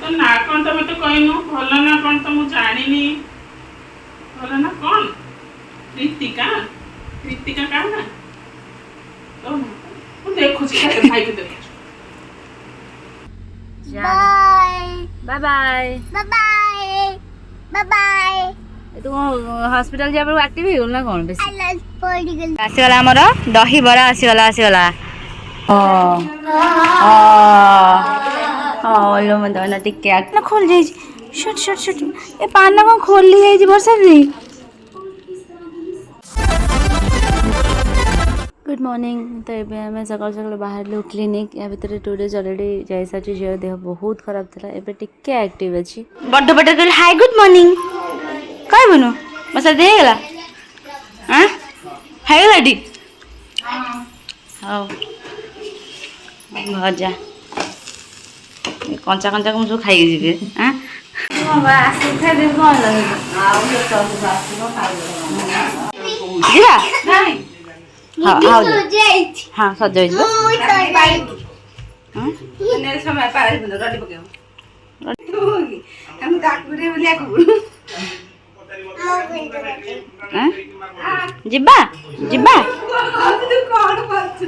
तो ना कौन तो मत कहनु भल ना कौन तो मु जानिनी भल ना कौन कृतिका कृतिका का ना तो मु देखु छी भाई के देखु bye bye bye bye bye bye तू हॉस्पिटल जा पर एक्टिव हो ना कौन बेसी आसीगला हमर दही बरा आसीगला लो मत ना टिके ना खोल जाई शट शट शट ए पान को खोली जाई वर्षा दी गुड मॉर्निंग तो ये आम सकाल सकाल बाहर क्लिनिक या भितर 2 days ऑलरेडी जाई साची झील देह बहुत खराब था एबे टिके एक्टिव अछि बड्ड बड्ड कर हाय गुड मॉर्निंग काय बनो मसा दे गेला हां हाय रेडी हां भजा कंचा कंचा को खाई जीवे हां बाबा आसे खाइ दे कोन लगे आ ओ सब आसी नो खाइ जीरा नहीं हां हां सजाई दो हां ने समय पार बनो रडी पकेओ हम डाकुरे बोलिया को हां जिब्बा जिब्बा तू कोन करछ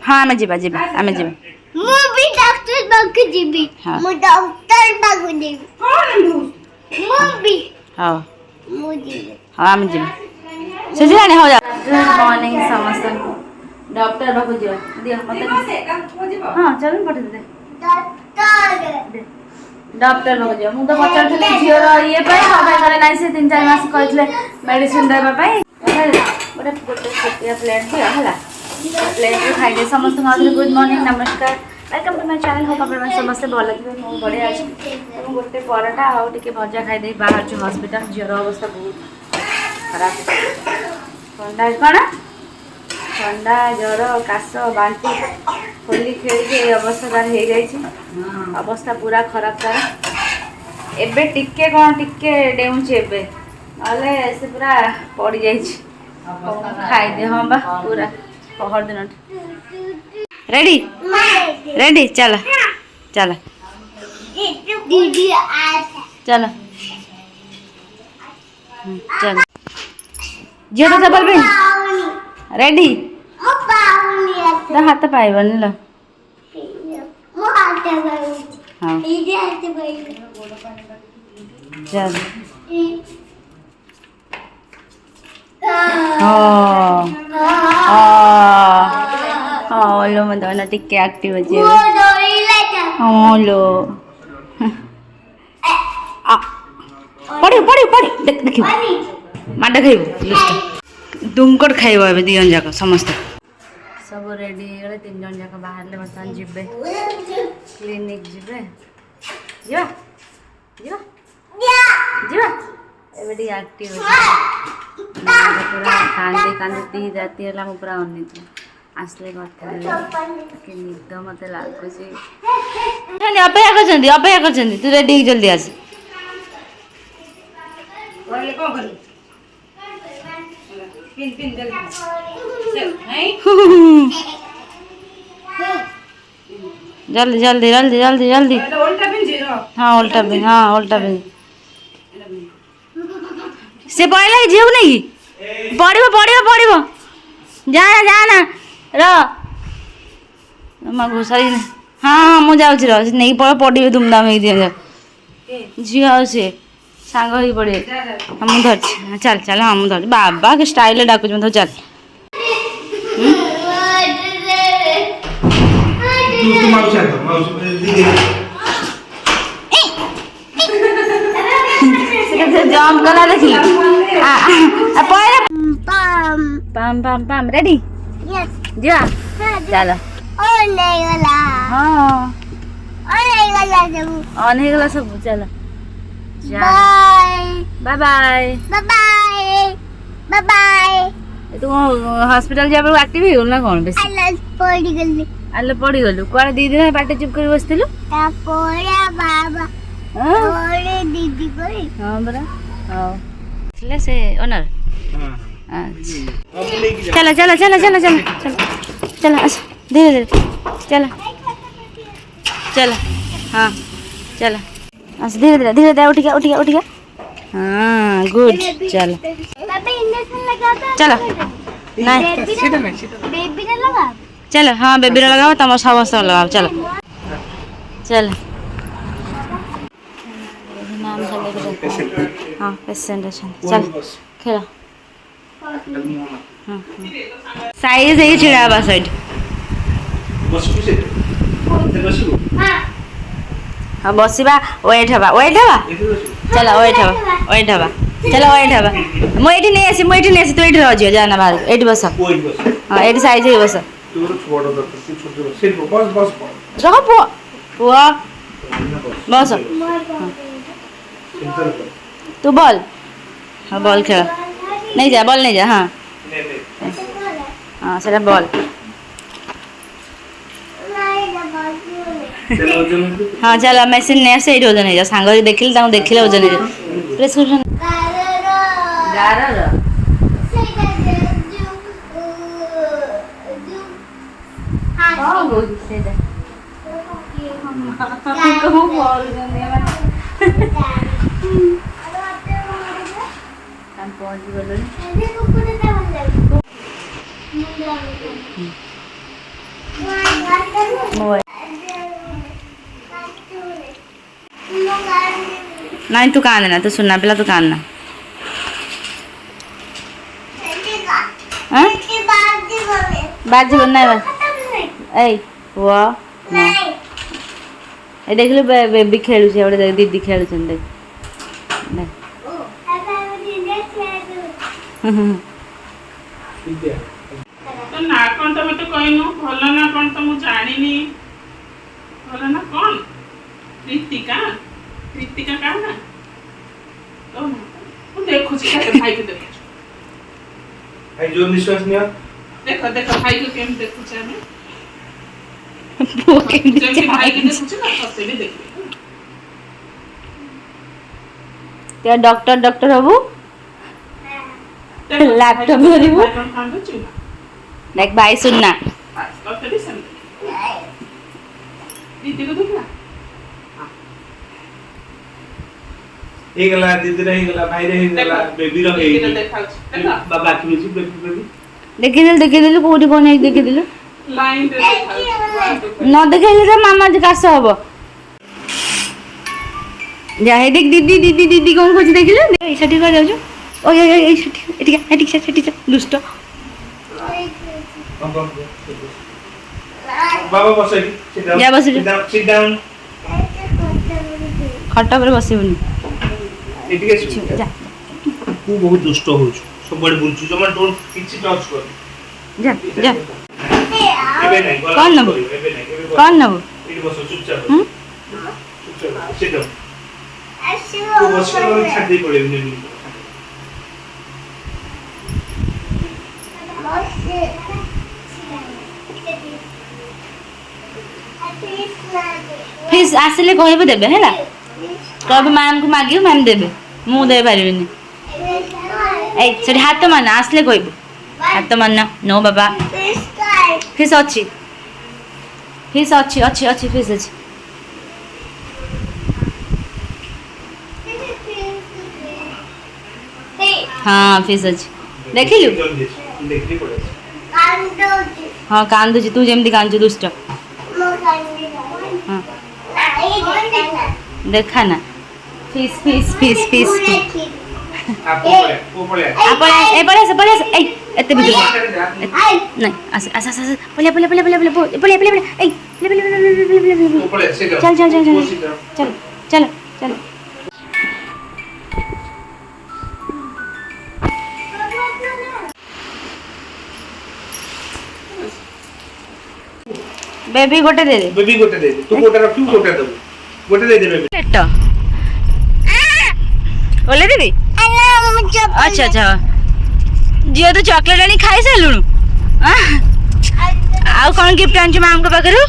हाँ मैं जीवा जीवा आमे जीवा मु भी डॉक्टर बागु जीवी मु डॉक्टर बागु जीवी कौन मु भी हां मु जीवी हां आमे जीवी सुजिरानी हो जा गुड मॉर्निंग समस्त डॉक्टर बागु जीवा दिया मते हां चल पठ दे डॉक्टर बागु जीवा मु तो बच्चा थले झियो रो ये पे हबे करे नाइ से 3-4 मास कहले मेडिसिन देबा पई गोटे छोटिया प्लेट दिया हला प्लेट खाई दे समस्त गुड मॉर्निंग नमस्कार welcome to my channel hope आप समस्त भल थे मु बढ़िया अच्छी गोटे पराठा आउ टिके भजा खाई दे बाहर जो हॉस्पिटल झीर अवस्था बहुत खराब ठंडा कौन ठंडा ज्वर काश बांती होली खेल अवस्था तार हो जाए अवस्था पूरा खराब तार एबे टिके कौन टिके डेउची एबे नले से पूरा पड़ जाए खाई दे हाँ बा पूरा पहर दिन रेडी रेडी चल चल चल चल झील तो चपल पहन रेडी तो हाथ पाइबन लो हाँ चल लो मत ना टिके एक्टिव अछि लो पड़ी पड़ी पड़ी देख देखियो माडा खाइबो दुमकट खाइबो एबे दियन जाक समस्त सब रेडी गले 3 जन जाक बाहर ले बर्तमान जिबे क्लिनिक जिबे जिबा जिबा जिबा एबे डी एक्टिव पूरा कांदे कांदे 3 राती हला मु पूरा अनित आसले के निद मत लागुची अपेक्षा कर तू रेडी जल्दी आस जल्दी जल्दी जल्दी जल्दी जल्दी हाँ उल्टा पिन हाँ उल्टा पिन से पहले झीव नहीं पड़ो पड़ो पड़ो जाना जाना रमा घोषारी हाँ हाँ मुझे जाऊँ नहीं पड़ो पड़े धूमधाम हो दिया झी आ सी सांग हो पड़े हाँ मुझे धरती चल चल हाँ मुझे धरती बाबा के स्टाइल डाकुच मैं चल जम्प कला देखी पाम पाम पाम रेडी जा चलो हाँ ऑन हो गला सब चलो bye bye bye bye bye तू हॉस्पिटल जा पर एक्टिव हो ना कौन बेसी आले पड़ी गलु कोन दीदी ने पाटे चुप कर बसतिलु ता पोरा बाबा ओरे दीदी कोई हां बरा हां ले से ओनर हां अच्छा चलो चलो चलो चलो चलो चलो चलो धीरे धीरे चलो चलो हाँ चलो अच्छा धीरे धीरे धीरे धीरे उठ गया हाँ गुड चलो चलो नहीं चलो हाँ बेबी लगाओ तुम समस्त लगाओ चलो चलो नाम हाँ पेशेंट अच्छा चलो खेल साइज है छिड़ा बा साइड हाँ बसवा वेट हवा चलो वेट हवा चलो वेट हवा मुझे नहीं आसी तू ये रही जाना बाहर ये बस हाँ ये साइज है बस रह पुआ पुआ बस तू बॉल हाँ बॉल खेल नहीं जा बॉल नहीं जा हाँ हाँ सेटा बॉल हाँ चलो मेसिन नहीं आसे ओजन हो जा सांग देखिले देखिले ओजन हो जा प्रेस्क्रिप्शन नहीं तू कांदना तू सुनना पिला तू कांदना बाजी बनना है ए वो ए देख लो बेबी खेलु छे ओडे दीदी खेलु छन देख तो ना कौन तो मत कहनु भलो ना कौन तो मु जानिनी भलो ना कौन कृतिका का ना तो मु देखु छी भाई के देखु भाई जो निश्वास निया देखो भाई को केम देखु छी हमें वो केम भाई के देखु छी ना सबसे भी देखबे ते डॉक्टर हबू लैपटॉप धरिबू देख भाई सुनना दीदी को देखना गला दीदी रही गला भाई रही गला बेबी रही बाबा की बेबी देखि दिलु कोठी कोन एक देखि दिलु लाइन दे न देखैले त मामा जी कास हबो जा हे देख दीदी कोन खोज देखिले ए सठी कर जाऊ ओ ए सठी दुष्ट बाबा बसै जा बस sit down खट्टा पर बसिबनी एटिके जा तू बहुत दुष्ट हो सब बड़े बुलछु जमा डोंट किछि टच कर जा एबे नहीं कौन नबो एबे नहीं कौन नबो इट बस चुपचाप sit down तो बस कर छाड़ दे पड़े नहीं फिर आसले कहबे देबे हैला कब मैम को मागियो मैम देबे मु दे पारिबिनी ए सेठी हाथ मारना आसले कहबे हाथ मारना नो बाबा फिश अच्छी फिश अच्छी फिश अच्छी हाँ फिश अच्छी देखिलु देखली पड़े हाँ कांदुची तू जेमती कांदुची दुष्ट हाँ देखा ना फिश पड़े ए एते बिजु नहीं आस पले ए चल बेबी गोटे दे दे तू गोटे रखू गोटे दे गोटे दे बेबी पेट ओले दीदी अच्छा जियो तो चॉकलेट आनी खाई सालुनु आउ कौन गिफ्ट आंछु माम को पाखरु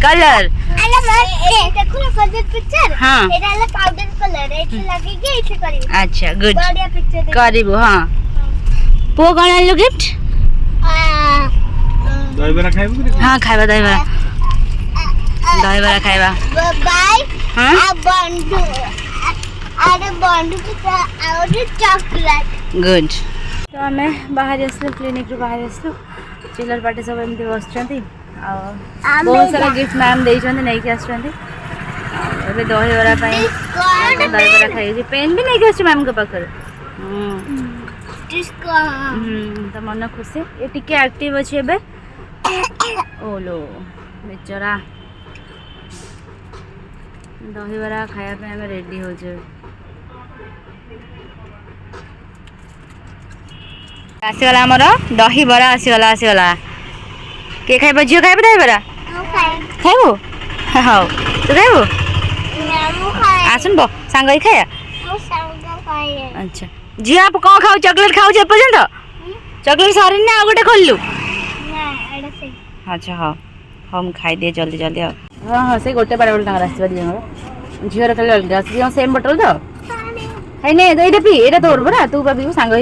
कलर देखो ना कलर पिक्चर हां एटा वाला पाउडर कलर एठी लगेगी एठी करिबो अच्छा गुड बढ़िया पिक्चर करिबो हां पो कोन आलो गिफ्ट ଦହିବରା ଖାଇବୁ କି? हाँ खाइबा दहीबरा खाइबा बाय हाँ आ बंडू अरे बंडू की और चॉकलेट गुड तो आम बाहर आसलु क्लिनिक रू बाहर आसलु चिल्लर पार्टी सब एमती बस बहुत सारा गिफ्ट मैम देते नहीं आसुँच दहीबरा दहीबरा खाई पेन भी नहीं आस मैम के पाखे तो मन खुशी ये टिके एक्टिव अच्छे एबे ओलो बेचारा दहीबरा खायापे आम रेडी हो आसीगला आमर दहीबरा आसीगला किए खाइब झील खाइब दहीबरा खाइबू हाँ तू खाइबू आसुन बो सांग खाया अच्छा झील आप कौन खाऊ चॉकलेट खाऊ पर्यंत चॉकलेट सरी ना गोटे खोलु अच्छा हाँ हाँ मुझे खाईदिए जल्दी जल्दी हाँ हाँ से गोटे बारे गोटे आसवा दी झीवर खाली अलग सेम बोतल तो खाई नहीं ये पी ये तोर परा तू पी सांग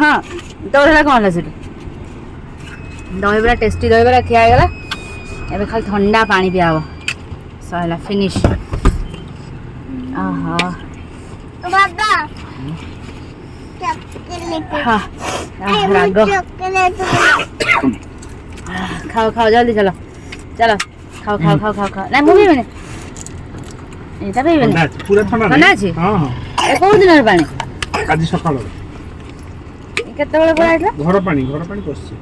हाँ तोर है कौन से दहीबरा टेस्टी दहीबरा खियागला एबे खाली ठंडा पानी पिया सहला फिनिश आहा बाबा हाँ राग खाओ खाओ जल्दी चलो चलो खाओ खाओ खाओ खाओ खाओ ना मुझे मैंने एटा पे मैंने पूरा ठंडा ठंडा अछि हां हां ए को दिन पानी आज सकाळ केते बेले पळा आइला घर पानी पसছে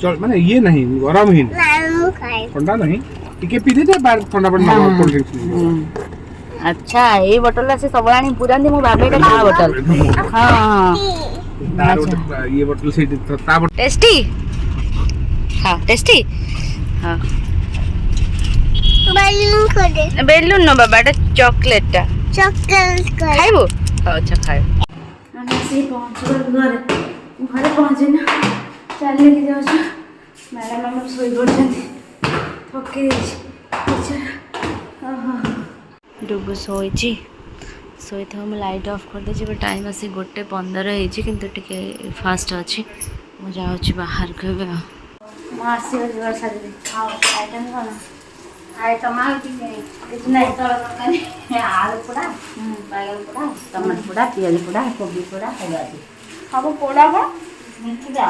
चल माने ये नहीं गरम ही ठंडा नहीं टिके पी दे बार ठंडा पानी कोल्ड ड्रिंक्स अच्छा ये बोतल से सब आनी पूरा मु भाबे का बोतल हां हां ये बोतल से ता टेस्टी हाँ टेस्टी हाँ बेलून न बाबा चॉकलेट खाइबू अच्छा खाइबू घरे पहुँचे ना चलिए जाऊँ मैडम आम शोई पड़े थकी डुगु शोची शोई था मुझे लाइट ऑफ कर दे टाइम आसी 1:15 किंतु टिके फास्ट अच्छी मुझे जाऊँ बाहर को आइटम कौन आइटम किसी नहीं आलू पोड़ा बैगन पोड़ा टमाटर पोड़ा पियाज पोड़ा कोबी पोड़ा सब पोड़ा कौन मिठा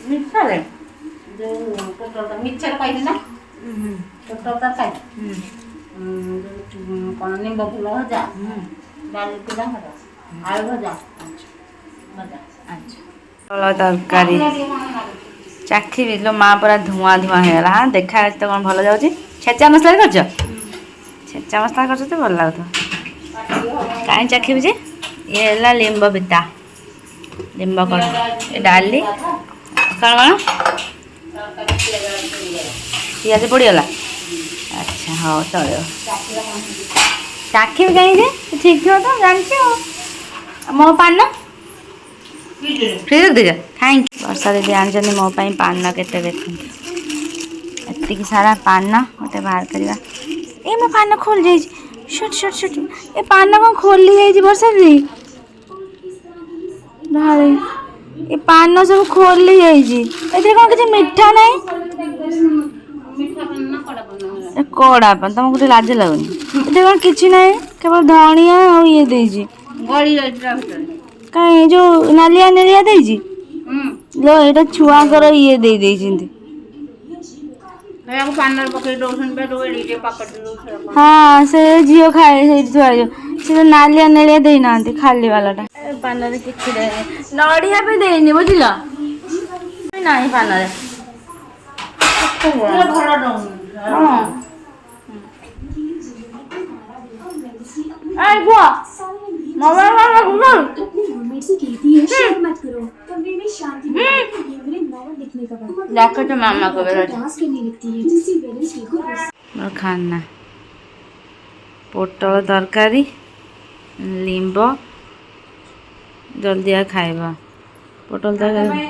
मिठा ले जो टोटल मिक्सचर खाई ना टोटल तरकारी कौन निम्ब फूल भजा डाली पोड़ा भजा आलू भजा अच्छा तरकारी चाखी लो माँ पूरा धुआं धुआं होगा हाँ देखा तो कौन भल जाऊँगी छेचा मसला कर छेचा मसला कर भल लगुत कहीं चाखी जे ये है लिंब बिता लिंब कौन ये डाली कौन कौन पियाज पड़गला अच्छा हाँ चलो चाखी कहीं ठीक थी तो जानची मो पान फ्री रख दीजिए थैंक यू वर्षा दीदी आनी मो पान केते देखते एति सारा पान गोटे बाहर करवा ए मो पान खोल जाइए शट शट शट ए पान कौन खोली जाइए वर्षा दीदी भाई ये पान सब खोली जाइए कौन किसी मीठा नहीं कड़ा पान तुमको गोटे लाज लगुनि ये कौन किसी ना केवल धनिया और ये देजी कहीं जो नालिया नालिया देजी लो ये छुआ कर ये दे हाँ से झील खाए से नालिया नालिया देना खाली वालाटा पान कि नड़िया भी देनी बुझल ना पान तो मामा को खाना पोटल तरकारी लिंब जल्दी खाइबा पोटल तरकारी